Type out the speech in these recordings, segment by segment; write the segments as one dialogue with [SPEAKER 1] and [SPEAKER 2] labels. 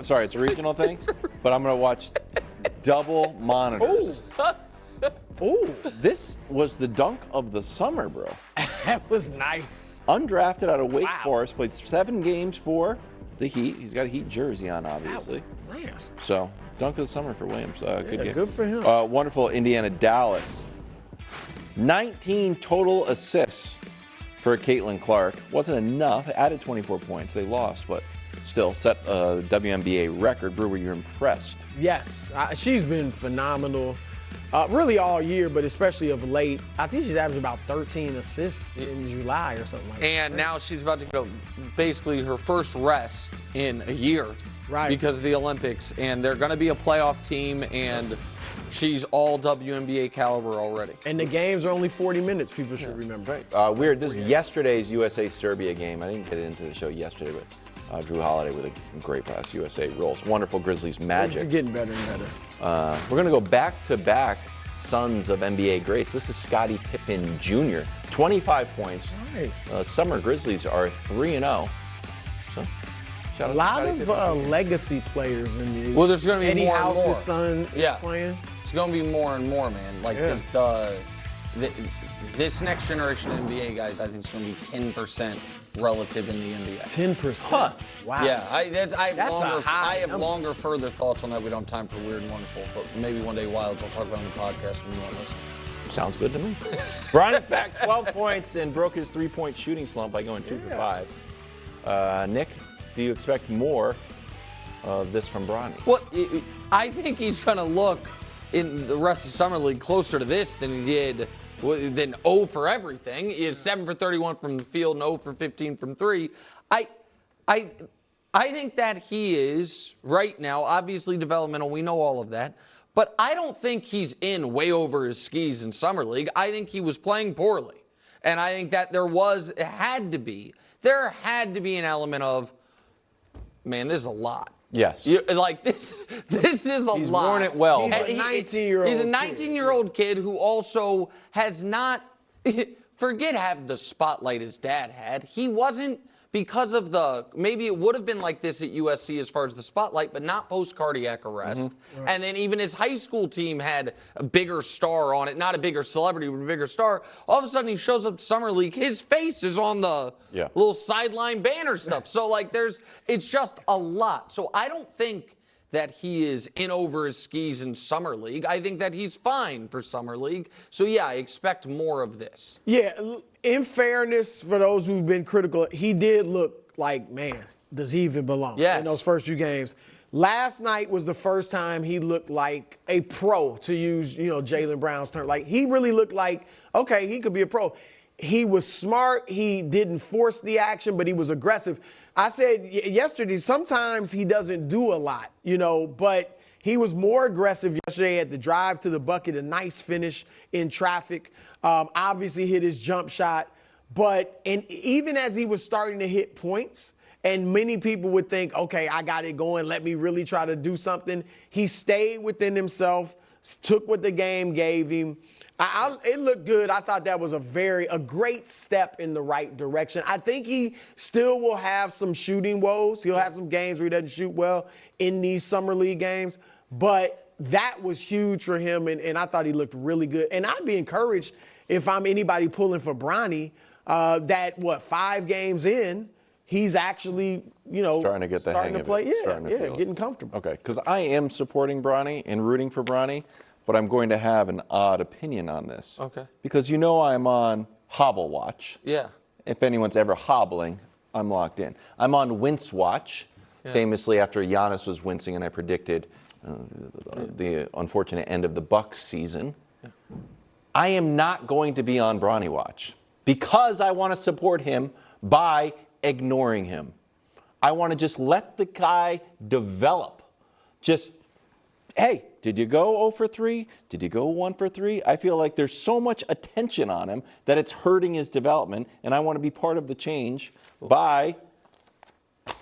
[SPEAKER 1] sorry, it's a regional thing, but I'm going to watch double monitors.
[SPEAKER 2] Ooh.
[SPEAKER 1] This was the dunk of the summer, bro.
[SPEAKER 2] That was nice.
[SPEAKER 1] Undrafted out of Wake Forest, played 7 games for the Heat. He's got a Heat jersey on, obviously.
[SPEAKER 2] Nice.
[SPEAKER 1] So, dunk of the summer for Williams. Good game.
[SPEAKER 2] Good for him.
[SPEAKER 1] Wonderful Indiana-Dallas. 19 total assists for Caitlin Clark. Wasn't enough. Added 24 points. They lost, but still set a WNBA record. Brewer, you're impressed.
[SPEAKER 2] Yes, she's been phenomenal. Really all year, but especially of late. I think she's averaged about 13 assists in July or something like that.
[SPEAKER 3] And now she's about to go basically her first rest in a year.
[SPEAKER 2] Right.
[SPEAKER 3] Because of the Olympics. And they're going to be a playoff team, and she's all WNBA caliber already.
[SPEAKER 2] And the games are only 40 minutes, people should remember.
[SPEAKER 1] Right. Weird. This is yesterday's USA-Serbia game. I didn't get into the show yesterday, but Drew Holiday with a great pass. USA rolls. Wonderful Grizzlies magic.
[SPEAKER 2] They're getting better and better.
[SPEAKER 1] We're going to go back-to-back sons of NBA greats. This is Scottie Pippen Jr. 25 points.
[SPEAKER 2] Nice.
[SPEAKER 1] Summer Grizzlies are 3-0. So, shout out
[SPEAKER 2] A lot
[SPEAKER 1] to
[SPEAKER 2] of
[SPEAKER 1] Scottie Pippen.
[SPEAKER 2] legacy players in the.
[SPEAKER 3] Well, there's going to be
[SPEAKER 2] Eddie
[SPEAKER 3] more and
[SPEAKER 2] House's
[SPEAKER 3] more.
[SPEAKER 2] son is playing.
[SPEAKER 3] It's going to be more and more, man. Like, there's this next generation of NBA guys, I think, is going to be 10% relative in the NBA.
[SPEAKER 2] 10%.
[SPEAKER 1] Huh.
[SPEAKER 2] Wow.
[SPEAKER 3] Yeah, I have
[SPEAKER 2] number.
[SPEAKER 3] longer, further thoughts on that. We don't have time for weird and wonderful, but maybe one day Wilds will talk about it on the podcast when you want to listen.
[SPEAKER 1] Sounds good to me. Bronny's back 12 points and broke his 3-point shooting slump by going 2 for 5. Nick, do you expect more of this from Bronny?
[SPEAKER 3] Well, I think he's going to look in the rest of Summer League closer to this than he did than 0 for everything. He is 7 for 31 from the field and 0 for 15 from 3. I think that he is right now obviously developmental. We know all of that. But I don't think he's in way over his skis in Summer League. I think he was playing poorly. And I think that there had to be an element of, man, this is a lot.
[SPEAKER 1] Yes.
[SPEAKER 3] This is a lot.
[SPEAKER 1] He's worn it well.
[SPEAKER 2] He's a 19-year-old
[SPEAKER 3] He's a
[SPEAKER 2] kid.
[SPEAKER 3] 19-year-old kid who also has not, forget having the spotlight his dad had. He wasn't, because of maybe it would have been like this at USC as far as the spotlight, but not post-cardiac arrest. Mm-hmm. Right. And then even his high school team had a bigger star on it, not a bigger celebrity, but a bigger star. All of a sudden he shows up to Summer League, his face is on the little sideline banner stuff. So it's just a lot. So I don't think that he is in over his skis in Summer League. I think that he's fine for Summer League. So yeah, I expect more of this.
[SPEAKER 2] Yeah, in fairness, for those who've been critical, he did look like, man, does he even belong in those first few games? Last night was the first time he looked like a pro, to use, Jaylen Brown's term. Like, he really looked like, okay, he could be a pro. He was smart. He didn't force the action, but he was aggressive. I said yesterday, sometimes he doesn't do a lot, but he was more aggressive yesterday at the drive to the bucket, a nice finish in traffic. Obviously hit his jump shot. And even as he was starting to hit points, and many people would think, okay, I got it going, let me really try to do something, he stayed within himself, took what the game gave him. It looked good. I thought that was a great step in the right direction. I think he still will have some shooting woes. He'll have some games where he doesn't shoot well in these Summer League games. But that was huge for him, and I thought he looked really good. And I'd be encouraged if I'm anybody pulling for Bronny, 5 games in, he's actually,
[SPEAKER 1] starting to get the hang of
[SPEAKER 2] play.
[SPEAKER 1] it.
[SPEAKER 2] Getting comfortable.
[SPEAKER 1] Okay, because I am supporting Bronny and rooting for Bronny, but I'm going to have an odd opinion on this.
[SPEAKER 3] Okay.
[SPEAKER 1] Because I'm on Hobble Watch.
[SPEAKER 3] Yeah.
[SPEAKER 1] If anyone's ever hobbling, I'm locked in. I'm on Wince Watch, famously after Giannis was wincing and I predicted the unfortunate end of the Bucks season. Yeah. I am not going to be on Bronny Watch because I want to support him by ignoring him. I want to just let the guy develop. Hey, did you go 0 for 3? Did you go 1 for 3? I feel like there's so much attention on him that it's hurting his development, and I want to be part of the change by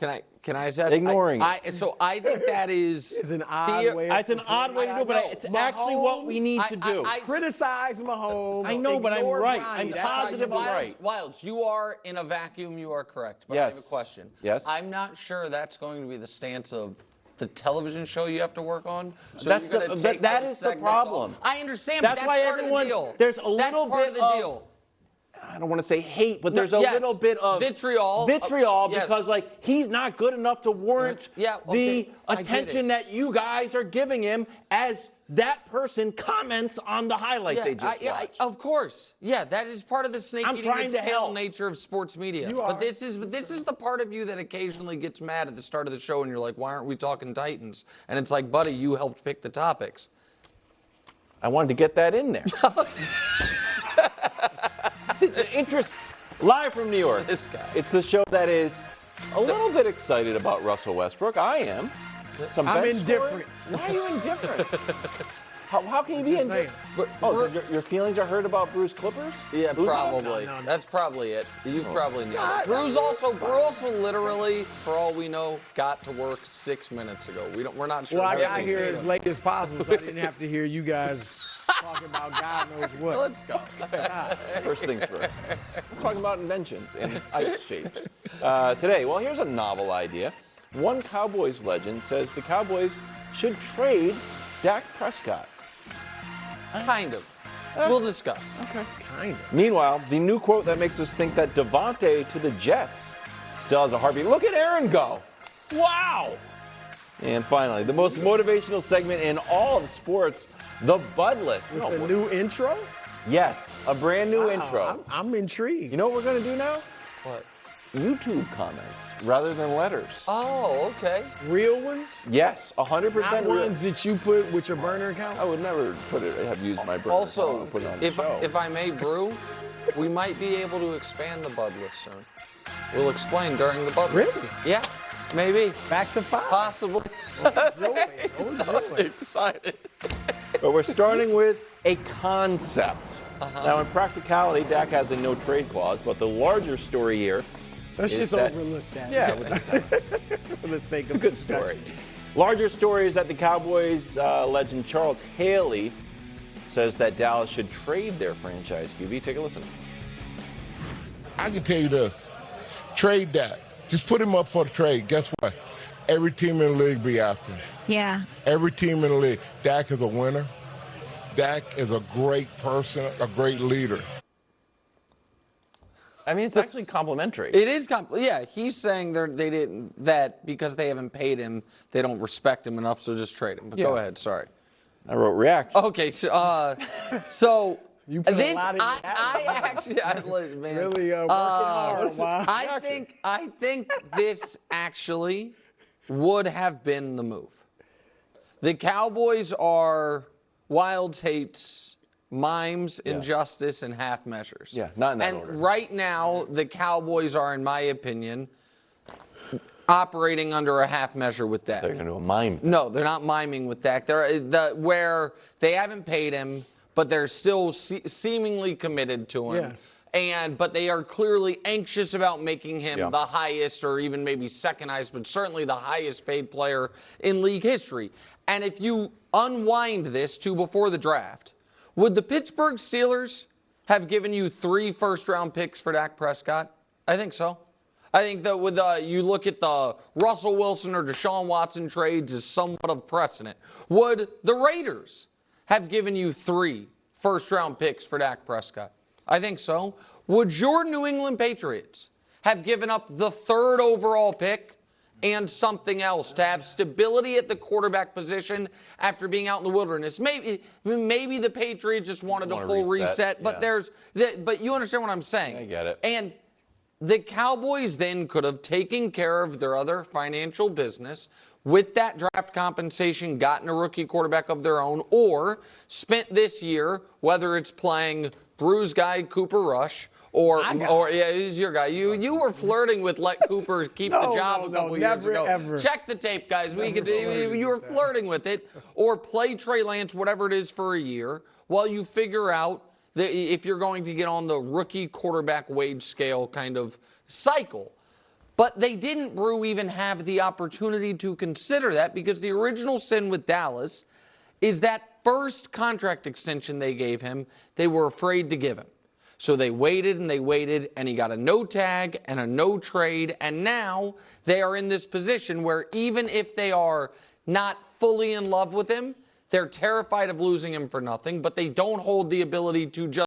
[SPEAKER 3] Can I ask?
[SPEAKER 1] Ignoring.
[SPEAKER 3] I think that is.
[SPEAKER 2] It's an odd way.
[SPEAKER 1] It's an odd way to do it, but it's actually what we need to do.
[SPEAKER 2] Criticize Mahomes.
[SPEAKER 1] I know, but I'm right.
[SPEAKER 2] Bronny.
[SPEAKER 1] I'm
[SPEAKER 2] That's how
[SPEAKER 1] positive
[SPEAKER 2] you
[SPEAKER 1] I'm
[SPEAKER 2] do it.
[SPEAKER 1] right.
[SPEAKER 3] Wilds, you are in a vacuum. You are correct. But
[SPEAKER 1] Yes.
[SPEAKER 3] I have a question.
[SPEAKER 1] Yes.
[SPEAKER 3] I'm not sure that's going to be the stance of the television show you have to work on. So
[SPEAKER 1] that is the problem.
[SPEAKER 3] I understand.
[SPEAKER 1] That's
[SPEAKER 3] but
[SPEAKER 1] why
[SPEAKER 3] part
[SPEAKER 1] everyone's.
[SPEAKER 3] of the deal.
[SPEAKER 1] There's a little
[SPEAKER 3] part
[SPEAKER 1] bit
[SPEAKER 3] of the deal.
[SPEAKER 1] I don't want to say hate, but there's a little bit of
[SPEAKER 3] vitriol.
[SPEAKER 1] Because like he's not good enough to warrant the attention that you guys are giving him as that person comments on the highlight they just watched.
[SPEAKER 3] Of course. Yeah, that is part of the snake eating its tail nature of sports media. But this is the part of you that occasionally gets mad at the start of the show and you're like, why aren't we talking Titans? And it's like, buddy, you helped pick the topics.
[SPEAKER 1] I wanted to get that in there. Interest live from New York.
[SPEAKER 3] This guy.
[SPEAKER 1] It's the show that is a little bit excited about Russell Westbrook. I am.
[SPEAKER 2] I'm indifferent.
[SPEAKER 1] Why are you indifferent? How can you be indifferent? Your feelings are hurt about Bruce Clippers?
[SPEAKER 3] Yeah, probably. No. That's probably it. You probably know. Bruce also literally, for all we know, got to work 6 minutes ago. We're not sure.
[SPEAKER 2] Well, I got here as late as possible, so I didn't have to hear you guys talking about God knows what.
[SPEAKER 3] Let's go.
[SPEAKER 1] First things first. Let's talk about inventions in ice shapes. Today, well, here's a novel idea. One Cowboys legend says the Cowboys should trade Dak Prescott.
[SPEAKER 3] Kind of. We'll discuss.
[SPEAKER 2] Okay. Kind of.
[SPEAKER 1] Meanwhile, the new quote that makes us think that Devontae to the Jets still has a heartbeat. Look at Aaron go. Wow. And finally, the most motivational segment in all of sports, the Bud List.
[SPEAKER 2] With a new intro?
[SPEAKER 1] Yes, a brand new intro.
[SPEAKER 2] I'm intrigued.
[SPEAKER 1] You know what we're going to do now?
[SPEAKER 3] What?
[SPEAKER 1] YouTube comments rather than letters.
[SPEAKER 3] Oh, okay.
[SPEAKER 2] Real ones?
[SPEAKER 1] Yes, 100%
[SPEAKER 2] Not
[SPEAKER 1] real.
[SPEAKER 2] ones that you put with your burner account?
[SPEAKER 1] I would never have used my burner
[SPEAKER 3] Also,
[SPEAKER 1] account and put it on the show.
[SPEAKER 3] if I may, Brew, we might be able to expand the Bud List soon. We'll explain during the Bud List.
[SPEAKER 2] Really?
[SPEAKER 3] Yeah, maybe.
[SPEAKER 2] Back to 5?
[SPEAKER 3] Possibly. Excited.
[SPEAKER 1] But we're starting with a concept. Now, in practicality, Dak has a no-trade clause, but the larger story here
[SPEAKER 2] Let's just overlook that.
[SPEAKER 1] Yeah.
[SPEAKER 2] For the sake of
[SPEAKER 1] Good story. Larger story is that the Cowboys legend Charles Haley says that Dallas should trade their franchise QB. Take a listen.
[SPEAKER 4] I can tell you this. Trade Dak. Just put him up for the trade. Guess what? Every team in the league be after him.
[SPEAKER 5] Yeah.
[SPEAKER 4] Every team in the league. Dak is a winner. Dak is a great person, a great leader.
[SPEAKER 1] I mean, it's actually complimentary.
[SPEAKER 3] It is yeah, he's saying that because they haven't paid him, they don't respect him enough, so just trade him. But go ahead, sorry.
[SPEAKER 1] I wrote react.
[SPEAKER 3] Okay, so
[SPEAKER 2] You put
[SPEAKER 3] this
[SPEAKER 2] a lot in
[SPEAKER 3] man.
[SPEAKER 2] really working hard. Wow.
[SPEAKER 3] I think this actually would have been the move. The Cowboys are Wilds hates mimes, injustice, and half measures.
[SPEAKER 1] Yeah, not in that order.
[SPEAKER 3] And right now, the Cowboys are, in my opinion, operating under a half measure with Dak.
[SPEAKER 1] They're going to do a mime.
[SPEAKER 3] No, they're not miming with Dak. Where they haven't paid him, but they're still seemingly committed to him.
[SPEAKER 2] Yes.
[SPEAKER 3] But they are clearly anxious about making him the highest, or even maybe second highest, but certainly the highest paid player in league history. And if you unwind this to before the draft, would the Pittsburgh Steelers have given you 3 first-round picks for Dak Prescott? I think so. I think that with you look at the Russell Wilson or Deshaun Watson trades as somewhat of precedent. Would the Raiders have given you 3 first-round picks for Dak Prescott? I think so. Would your New England Patriots have given up the 3rd overall pick and something else to have stability at the quarterback position after being out in the wilderness? Maybe the Patriots just wanted a full reset, but but you understand what I'm saying.
[SPEAKER 1] I get it.
[SPEAKER 3] And the Cowboys then could have taken care of their other financial business with that draft compensation, gotten a rookie quarterback of their own, or spent this year, whether it's playing Bruce guy Cooper Rush, or he's your guy. You were flirting with let Cooper keep the job a couple years ago.
[SPEAKER 2] Ever.
[SPEAKER 3] Check the tape, guys. You were flirting with it, or play Trey Lance, whatever it is, for a year while you figure out that if you're going to get on the rookie quarterback wage scale kind of cycle. But they didn't, Brew, even have the opportunity to consider that, because the original sin with Dallas is that first contract extension they gave him, they were afraid to give him. So they waited and they waited, and he got a no tag and a no trade, and now they are in this position where even if they are not fully in love with him, they're terrified of losing him for nothing, but they don't hold the ability to just